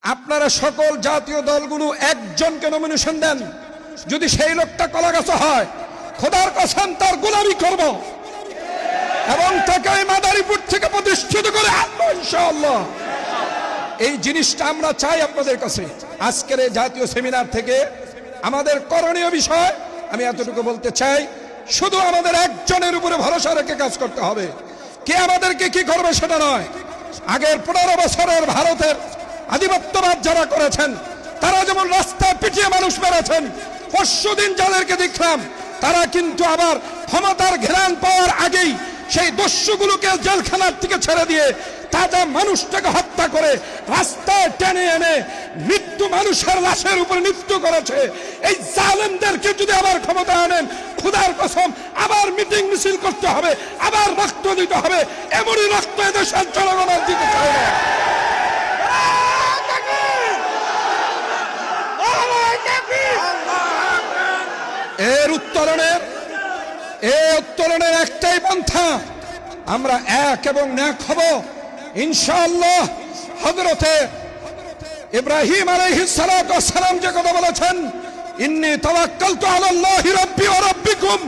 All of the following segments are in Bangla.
আপনারা সকল জাতীয় দলগুলো একজনকে নমিনেশন দেন, যদি সেই লোকটা কলাগাছা হয় খোদার কসম তার গোলামি করব এবং তাকে মাদারীপুর থেকে প্রতিষ্ঠিত করে আনবো ইনশাআল্লাহ। এই জিনিসটা আমরা চাই আপনাদের কাছে। আজকের এই জাতীয় সেমিনার থেকে আমাদের করণীয় বিষয় আমি এতটুকু বলতে চাই, শুধু আমাদের একজনের উপরে ভরসা রেখে কাজ করতে হবে। কে আমাদেরকে কি করবে সেটা নয়। আগের 15 বছরের ভারতের আধিপত্যবাদ যারা করেছেন তারা যেমন রাস্তায় পিটিয়ে মানুষ মেরেছেন, পরশুদিন যাদেরকে দেখলাম তারা কিন্তু আবার ক্ষমতার ঘেরান পাওয়ার আগেই সেই দস্যুগুলোকে জেলখানার থেকে ছেড়ে দিয়ে তাজা মানুষটাকে হত্যা করে রাস্তায় টেনে এনে মৃত্যু মানুষের লাশের উপরে মৃত্যু করেছে। এই জালেমদেরকে যদি আবার ক্ষমতা আনেন, খোদার কসম আবার মিটিং মিছিল করতে হবে, আবার রক্ত দিতে হবে। এমনই রক্ত এদেশের জনগণ দিতে চায় না। এর উত্তরণের একটাই পন্থা, আমরা এক এবং ন্যাক হব ইনশাআল্লাহ। হযরতে ইব্রাহিম আলাইহিস সালাম যে কথা বলেছেন, ইন্নী তাওয়াক্কালতু আলাল্লাহি রাব্বি ওয়া রাব্বিকুম,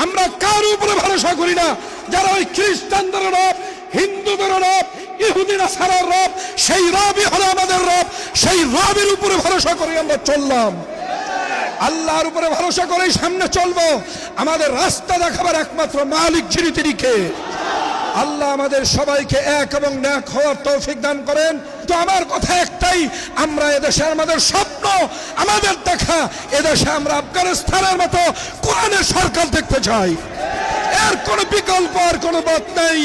আমরা কার উপরে ভরসা করি না, যারা ওই খ্রিস্টানদের রব, হিন্দুদের রব, ইহুদি নাসারার রব, সেই রবই হলো আমাদের রব। সেই রবের উপরে ভরসা করে আমরা চললাম, আল্লাহর উপরে ভরসা করেই সামনে চলবো। আমাদের রাস্তা দেখাবার একমাত্র মালিক যিনি, তিনি কে? আল্লাহ আমাদের সবাইকে এক এবং ন্যাক হওয়ার তৌফিক দান করেন। তো আমার কথা একটাই, আমরা এদেশে আমাদের স্বপ্ন, আমাদের দেখা এদেশে আমরা আফগানিস্তানের মতো কোরআনের সরকার দেখতে চাই। এর কোনো বিকল্প আর কোনো পথ নেই,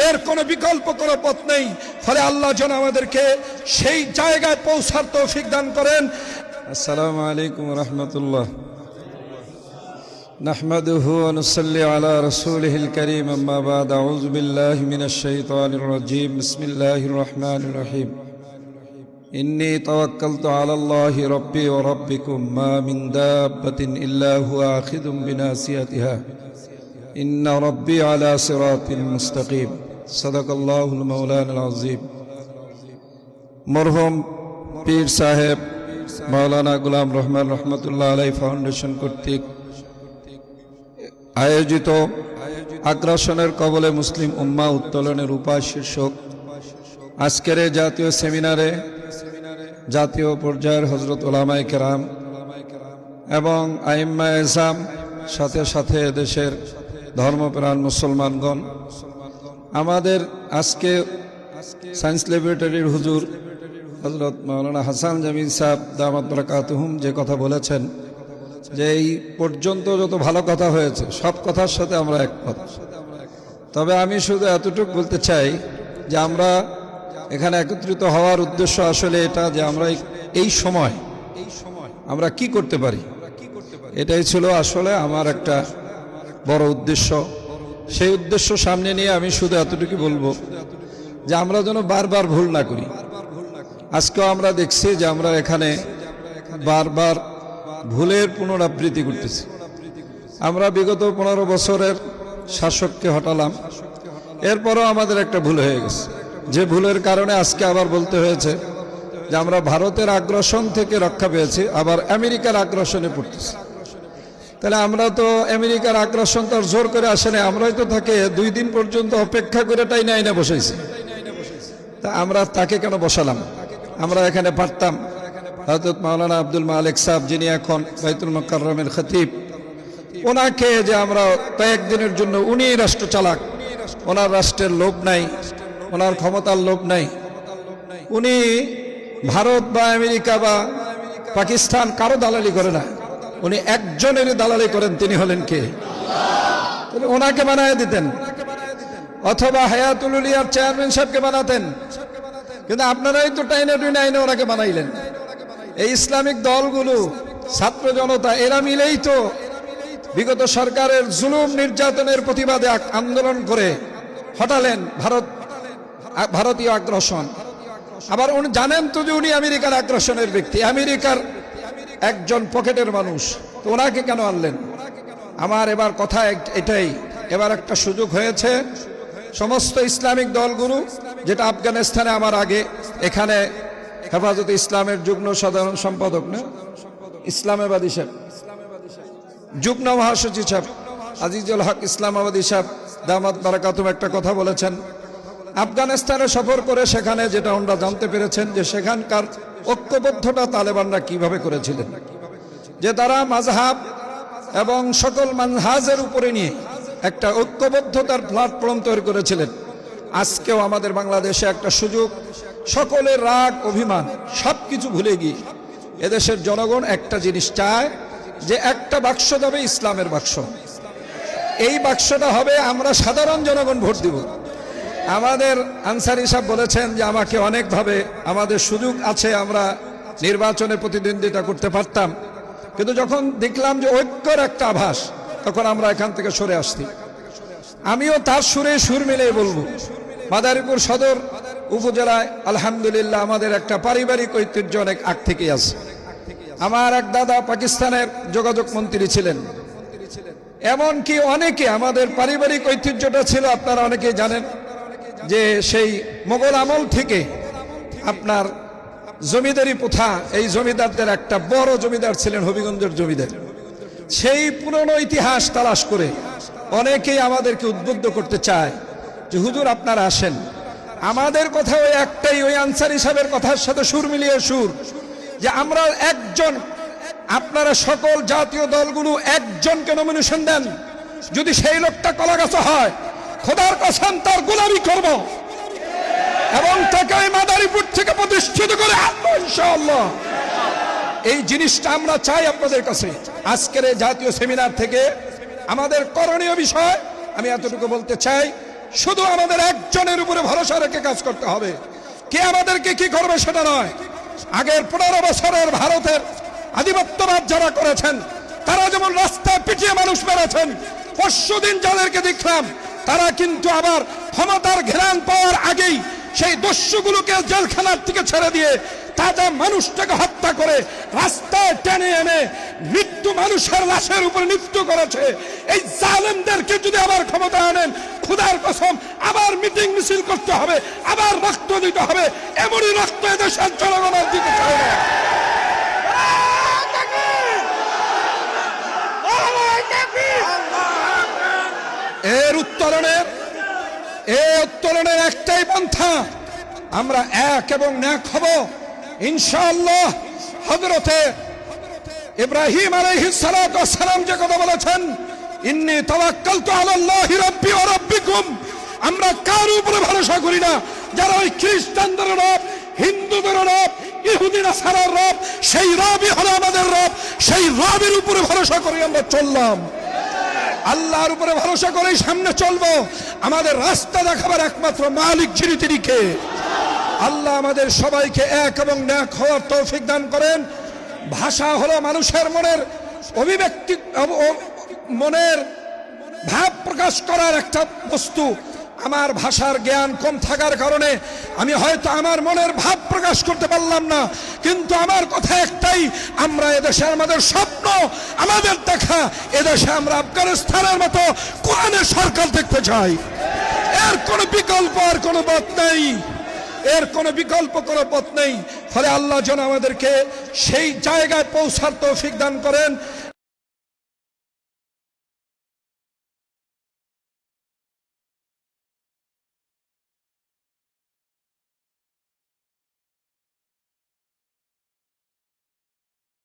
এর কোনো বিকল্প কোনো পথ নেই। ফলে আল্লাহ যেন আমাদেরকে সেই জায়গায় পৌঁছার তৌফিক দান করেন। আসসালামু আলাইকুম ওয়া রাহমাতুল্লাহ। নাহমাদুহু ওয়া নুসাল্লি আলা রাসূলিহিল কারীম, আম্মা বা'দ। আউযু বিল্লাহি মিনাশ শাইতানির রাজীম। বিসমিল্লাহির রহমানির রহিম। ইন্নী তাওয়াক্কালতু আলাল্লাহি রাব্বি ওয়া রাব্বিকুম, মা মিন দাব্বাতিন ইল্লা হুয়া আখিযুম বিনাসিয়াতিহা, ইন্না রাব্বি আলা সিরাতিন মুস্তাকিম। সাদাকাল্লাহুল মাওলানাল আযীম। মরহুম পীর সাহেব মাওলানা গোলাম রহমান রহমতুল্লাহ আলাই ফাউন্ডেশন কর্তৃক আয়োজিত আগ্রাসনের কবলে মুসলিম উম্মাহ উত্তোলনের উপায় শীর্ষক আজকের জাতীয় সেমিনারে জাতীয় পর্যায়ের হযরত উলামায়ে কেরাম এবং আইম্মায়ে ইসলাম, সাথে সাথে দেশের ধর্মপ্রাণ মুসলমানগণ, আমাদের আজকে সায়েন্স ল্যাবরেটরির হুজুর হযরত মাওলানা হাসান জামিল সাহেব দামাত বারাকাতুহুম যে কথা বলেছেন, যে এই পর্যন্ত যত ভালো কথা হয়েছে সব কথার সাথে আমরা একমত। তবে আমি শুধু এতটুকু বলতে চাই যে আমরা এখানে একত্রিত হওয়ার উদ্দেশ্য আসলে এটা, যে আমরা এই সময় আমরা কি করতে পারি, এটাই ছিল আসলে আমার একটা বড় উদ্দেশ্য। সেই উদ্দেশ্য সামনে নিয়ে আমি শুধু এতটুকু বলবো যে আমরা যেন বারবার ভুল না করি। আজকেও আমরা দেখছি যে আমরা এখানে বারবার ভুলের পুনরাবৃত্তি করতেছি। আমরা বিগত 15 বছরের শাসককে হটালাম, এরপরও আমাদের একটা ভুল হয়ে গেছে, যে ভুলের কারণে আজকে আবার বলতে হয়েছে যে আমরা ভারতের আগ্রাসন থেকে রক্ষা পেয়েছি, আবার আমেরিকার আগ্রাসনে পড়তেছি। তাহলে আমরা তো আমেরিকার আগ্রাসন তো জোর করে আসে না, আমরাই তো তাকে 2 দিন পর্যন্ত অপেক্ষা করে টাইনা বসাইছি। তা আমরা তাকে কেন বসালাম? আমরা এখানে পারতাম হযরত মাওলানা আব্দুল মালিক সাহেব, যিনি এখন বাইতুল মুকাররমের খতিব, ওনাকে যে আমরা কয়েকদিনের জন্য, উনি রাষ্ট্র চালাক, ওনার রাষ্ট্রের লোভ নাই, ওনার ক্ষমতার লোভ নাই, উনি ভারত বা আমেরিকা বা পাকিস্তান কারো দালালি করে না, উনি একজনের দালালি করেন, তিনি হলেন কে? তাহলে ওনাকে বানায় দিতেন, অথবা হায়াতুল উলিয়ার চেয়ারম্যান সাহেবকে বানাতেন। কিন্তু আপনারাই তো টাইনে ওনাকে বানাইলেন। এই ইসলামিক দলগুলো, ছাত্র জনতা, এরা মিলেই তো বিগত সরকারের জুলুম নির্যাতনের প্রতিবাদে আন্দোলন করে হটালেন ভারতীয় আগ্রাসন। আবার উনি জানেন তো যে উনি আমেরিকার আগ্রাসনের ব্যক্তি, আমেরিকার একজন পকেটের মানুষ, তো ওনাকে কেন আনলেন? আমার এবার কথা এটাই, এবার একটা সুযোগ হয়েছে সমস্ত ইসলামিক দলগুলো, যেটা আফগানিস্তানে আমার আগে এখানে হেফাজতে ইসলামের যুগ্ম সাধারণ সম্পাদক না ইসলামাবাদী সাহেব, যুগ্ম মহাসচিব সাহেব আজিজুল হক ইসলামাবাদী সাহেব দামাত বারাকাতুম একটা কথা বলেছেন। আফগানিস্তানে সফর করে সেখানে যেটা ওনারা জানতে পেরেছেন যে সেখানকার ঐক্যবদ্ধতা তালেবানরা কিভাবে করেছিলেন, যে তারা মাযহাব এবং সকল মানহাজের উপরে নিয়ে একটা ঐক্যবদ্ধতার প্ল্যাটফর্ম তৈরি করেছিলেন। আজকেও আমাদের বাংলাদেশে একটা সুযোগ, সকলের রাগ অভিমান সবকিছু ভুলে গিয়ে এদেশের জনগণ একটা জিনিস চায় যে একটা বাক্স যাবে ইসলামের বাক্স। এই বাক্সটা হবে আমরা সাধারণ জনগণ ভোট দিব। আমাদের আনসারী সাহেব বলেছেন যে আমাকে অনেকভাবে আমাদের সুযোগ আছে, আমরা নির্বাচনে প্রতিদ্বন্দ্বিতা করতে পারতাম, কিন্তু যখন দেখলাম যে ঐক্যর একটা আভাস তখন আমরা এখান থেকে সরে আসছি। আমিও তার সুরে সুর মিলিয়ে বলবো, মাদারীপুর সদর উপজেলায় আলহামদুলিল্লাহ আমাদের একটা পারিবারিক ঐতিহ্য অনেক আগ থেকেই আছে। আমার এক দাদা পাকিস্তানের যোগাযোগ মন্ত্রী ছিলেন, এমনকি অনেকে আমাদের পারিবারিক ঐতিহ্যটা ছিল, আপনারা অনেকেই জানেন যে সেই মোগল আমল থেকে আপনার জমিদারি প্রথা, এই জমিদারদের একটা বড় জমিদার ছিলেন হবিগঞ্জের জমিদার। সেই পুরনো ইতিহাস তালাশ করে অনেকেই আমাদেরকে উদ্বুদ্ধ করতে চায় যে হুজুর আপনারা আসেন, আমাদের কথা ওই একটাই, ওই আনসারী সাহেবের কথার সাথে সুর মিলিয়ে সুর, যে আমরা একজন, আপনারা সকল জাতীয় দলগুলো একজনকে নমিনেশন দেন, যদি সেই লোকটা কলাগাছা হয় খোদার কসম তার গোলামি করব এবং তাকে ওই মাদারীপুর থেকে প্রতিষ্ঠিত করে আনবো ইনশাআল্লাহ। এই জিনিসটা আমরা চাই আপনাদের কাছে। আজকের এই জাতীয় সেমিনার থেকে আমাদের করণীয় বিষয় আমি এতটুকু বলতে চাই, শুধু আমাদের একজনের উপরে ভরসা রেখে কাজ করতে হবে। কে আমাদেরকে কি করবে সেটা নয়। আগের 15 বছরের ভারতের আধিপত্যবাদ যারা করেছেন তারা যেমন রাস্তায় পিটিয়ে মানুষ মেরেছেন, পরশুদিন যাদেরকে দেখলাম তারা কিন্তু আবার ক্ষমতার ঘেরান পাওয়ার আগেই সেই দস্যুগুলোকে জেলখানার থেকে ছেড়ে দিয়ে তাজা মানুষটাকে হত্যা করে রাস্তায় টেনে এনে মৃত্যু মানুষের লাশের উপর নৃত্য করেছে। এই জালেমদেরকে যদি আবার ক্ষমতা আনেন, খোদার কসম আবার মিটিং মিছিল করতে হবে, আবার রক্ত দিতে হবে। এমনই রক্ত এদেশের জনগণের দিতে চায় না। এর উত্তরণের একটাই পন্থা, আমরা এক এবং ন্যাক হব ইনশাআল্লাহ। হযরতে ইব্রাহিম আলাইহিস সালাতু ওয়াস সালাম যে কথা বলেছেন, ইন্নী তাওয়াক্কালতু আলাল্লাহি রাব্বি ওয়া রাব্বিকুম, আমরা কার উপরে ভরসা করি না, যারা ওই খ্রিস্টানদের রব, হিন্দুদের রব, ইহুদি নাসারার রব, সেই রবই হলো আমাদের রব। সেই রবের উপরে ভরসা করে আমরা চললাম, আল্লাহর উপরে ভরসা করেই সামনে চলবো। আমাদের রাস্তা দেখাবার একমাত্র মালিক যিনি, তিনি কে? আল্লাহ আমাদের সবাইকে এক এবং ন্যাক হওয়ার তৌফিক দান করেন। ভাষা হলো মানুষের মনের অভিব্যক্তি, মনের ভাব প্রকাশ করার একটা বস্তু। আমার ভাষার জ্ঞান কম থাকার কারণে আমি হয়তো আমার মনের ভাব প্রকাশ করতে পারলাম না, কিন্তু আমার কথা একটাই, আমরা এদেশে আমাদের স্বপ্ন, আমাদের দেখা এদেশে আমরা আফগানিস্তানের মতো কোরআনের সরকার দেখতে চাই। এর কোনো বিকল্প আর কোনো পথ নেই, এর কোনো বিকল্প কোনো পথ নেই। ফলে আল্লাহ যেন আমাদেরকে সেই জায়গায় পৌঁছার তৌফিক দান করেন।